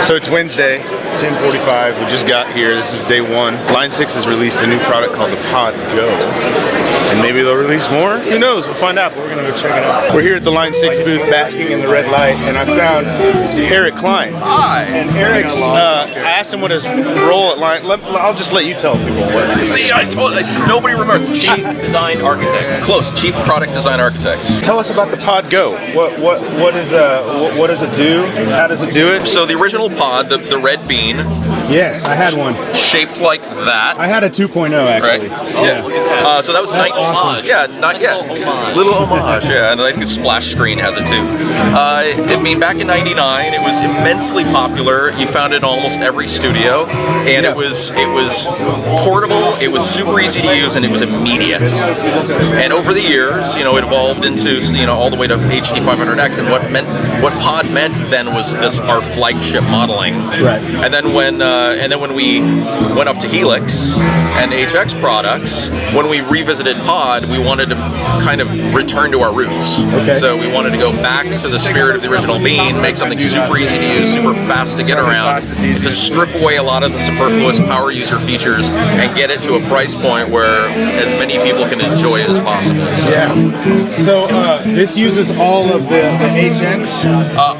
So it's Wednesday, 10:45. We just got here. This is day one. Line 6 has released a new product called the Pod Go. And maybe they'll release more? Who knows? We'll find out, but we're gonna go check it out. We're here at the Line 6 booth basking in the red light, and I found Eric Klein. Hi! And Eric's, I asked him what his role at Line, I'll just let you tell people what. See, I told you, nobody remembers. Chief Design Architect. Close, Chief Product Design Architect. Tell us about the Pod Go. What does it do? How does it do it? So the original pod, the red bean, Yes, I had one. shaped like that. I had a 2.0 actually. Right? Yeah. So that was That's awesome. Yeah, not yet. Little homage, yeah. And I think the splash screen has it too. I mean, back in '99, it was immensely popular. You found it in almost every studio, and it was portable. It was super easy to use, and it was immediate. And over the years, it evolved into all the way to HD 500X. And what pod meant then was our flagship modeling. Right. And then when we went up to Helix and HX products, when we revisited pod, we wanted to kind of return to our roots. Okay. So we wanted to go back to the spirit of the original bean, make something super easy to use, super fast to get around, to strip away a lot of the superfluous power user features and get it to a price point where as many people can enjoy it as possible. So, Yeah. So this uses all of the HX?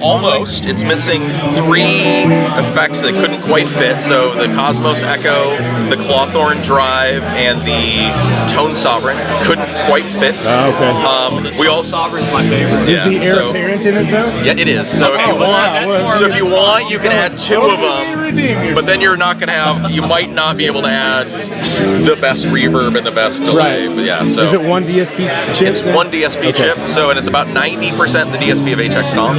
almost. It's missing 3 effects that couldn't quite fit. So the Cosmos Echo, the Clawthorn Drive, and the Tone Sovereign couldn't quite fit. Okay. We also Sovereign's my favorite. Is the air apparent in it though? Yeah, it is. So if you want, you can add 2 of them. But then you're not going to have. You might not be able to add the best reverb and the best delay. Right. But yeah. So is it one DSP chip? it's one DSP chip. So and it's about 90% the DSP of HX Stomp.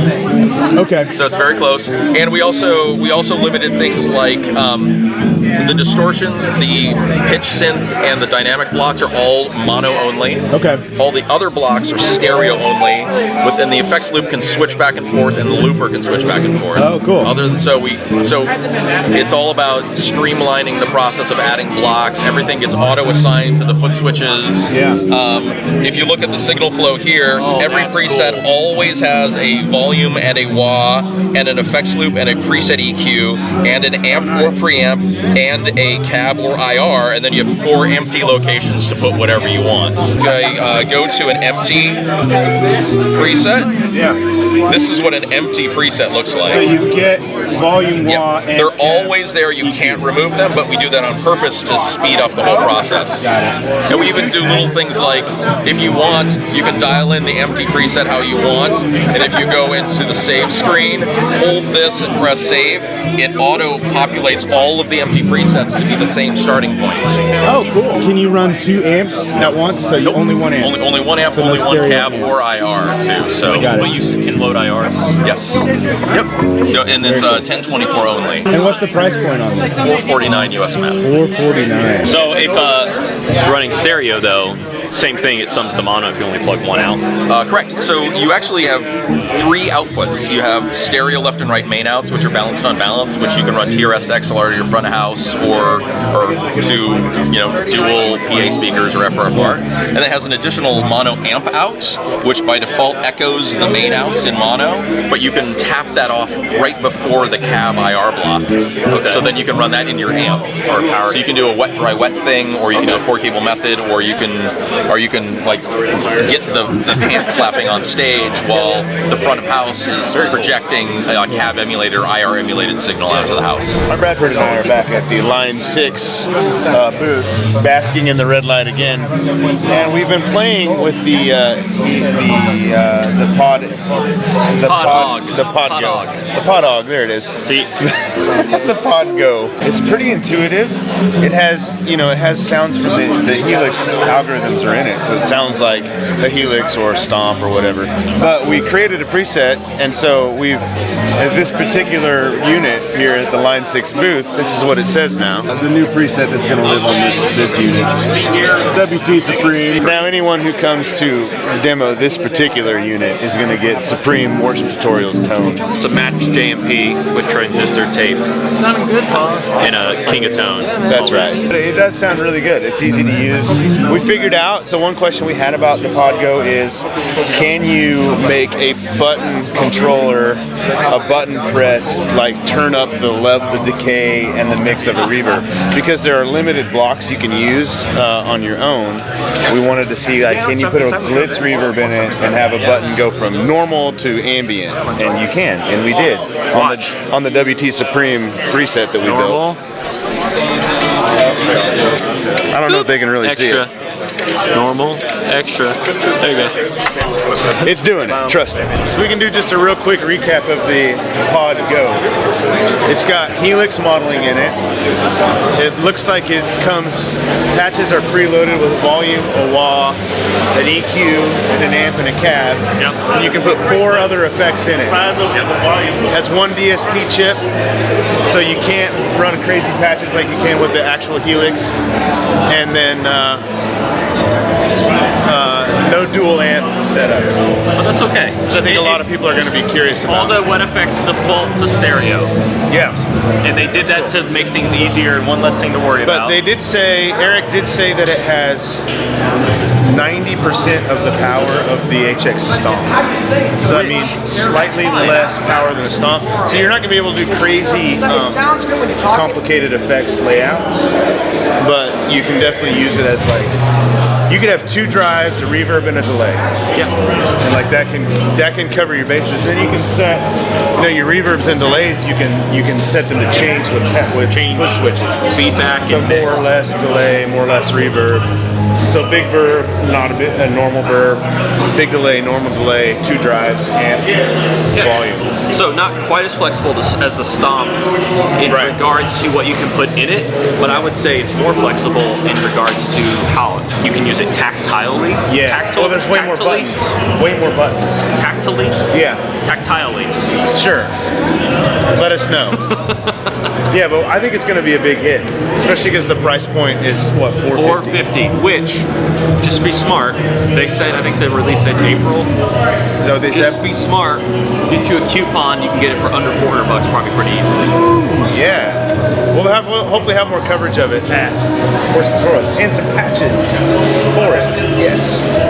Okay. So it's very close. And we also limited things like the distortions, the pitch synth, and the dynamic blocks are all mono only. Okay. All the other blocks are stereo only. Within the effects loop can switch back and forth, and the looper can switch back and forth. Oh, cool. So it's all about streamlining the process of adding blocks. Everything gets auto assigned to the foot switches. Yeah. If you look at the signal flow here, every preset always has a volume and a wah and an effects loop and a preset EQ and an amp or preamp and a cab or IR, and then you have 4 empty locations to put whatever you want. If I go to an empty preset, this is what an empty preset looks like. So you get volume wah and they're always there. You can't remove them, but we do that on purpose to speed up the whole process. Got it. And we even do little things like, if you want, you can dial in the empty preset how you want, and if you go into the save screen, hold this and press save, it auto-populates all of the empty presets to be the same starting point. Oh, cool. Can you run 2 amps at once? So you only 1 amp? Only 1 amp, So no only 1 stereo cab or IR too. So Got it. But you can load IRs. yes, yep, and it's 1024 only. And what's the price point on this? $449 US map. $449. So if running stereo though, same thing, it sums to mono if you only plug 1 out. Correct. So you actually have 3 outputs. You have stereo left and right main outs, which are balanced on balance, which you can run TRS to XLR to your front of house or to dual PA speakers or FRFR. And it has an additional mono amp out, which by default echoes the main outs in mono, but you can tap that off right before the cab IR block. Okay. So then you can run that in your amp. Or power. So you can do a wet dry wet thing, or you can do a 4-cable method, or you can like get the pant flapping on stage while the front of house is projecting a cab emulated or IR emulated signal out to the house. Bradford and I are back at the Line 6 booth, basking in the red light again, and we've been playing with the Pod Go. There it is. See, The Pod Go. It's pretty intuitive. It has sounds from the Helix algorithms are in it, so it sounds like a Helix or a Stomp or whatever. But we created a preset, and so we've this particular unit here at the Line 6 booth. This is what it says now. The new preset that's going to live on this unit. WT Supreme. Now anyone who comes to demo this particular unit is going to get Supreme Worship Tutorials tone. it's a matched JMP with transistor tape Sounding good, Paul. in a King of Tone. That's right. It does sound really good. It's easy to use. We figured out, so one question we had about the Podgo is, can you make a button controller, a button press, like turn up the level, the decay, and the mix of a reverb? Because there are limited blocks you can use on your own. We wanted to see, like, can you put a glitz reverb in it and have a button go from normal to ambient? And you can, and we did on the WT Supreme preset that we built. I don't know if they can really see it. Normal, extra. There you go. It's doing it, trust me. So we can do just a real quick recap of the Pod Go. It's got Helix modeling in it. It looks like it comes, patches are preloaded with a volume, a wah, an EQ, and an amp and a cab. Yep. And you can put 4 other effects in it. Size of the volume. It has 1 DSP chip, so you can't run crazy patches like you can with the actual Helix. And then no dual amp setups. But that's okay. Which I think a lot of people are going to be curious All about. the wet effects default to stereo. Yeah. And they did that to make things easier and one less thing to worry about. But they did say, Eric did say that it has 90% of the power of the HX Stomp. So that means slightly less power than a Stomp. So you're not going to be able to do crazy, complicated effects layouts, but you can definitely use it as like, you could have 2 drives, a reverb, and a delay. Yeah. And like that can cover your bases. Then you can set, your reverbs and delays. You can set them to change with foot switches. Feedback. So more or less delay, more or less reverb. So big verb, not a normal verb. Big delay, normal delay, 2 drives, amp, volume. So not quite as flexible as the Stomp in regards to what you can put in it, but I would say it's more flexible in regards to how you can use it tactilely. Yeah. Well, there's way more buttons. Way more buttons. Tactilely? Yeah. Tactilely. Sure. Let us know. Yeah, but I think it's going to be a big hit, especially because the price point is what, $450? Which, just be smart. They said, I think they released it in April. Is that what they Just said? be smart. Get you a coupon. You can get it for under $400. Probably pretty easy. Yeah. We'll hopefully have more coverage of it at Horse Tours and some patches for it. Yes.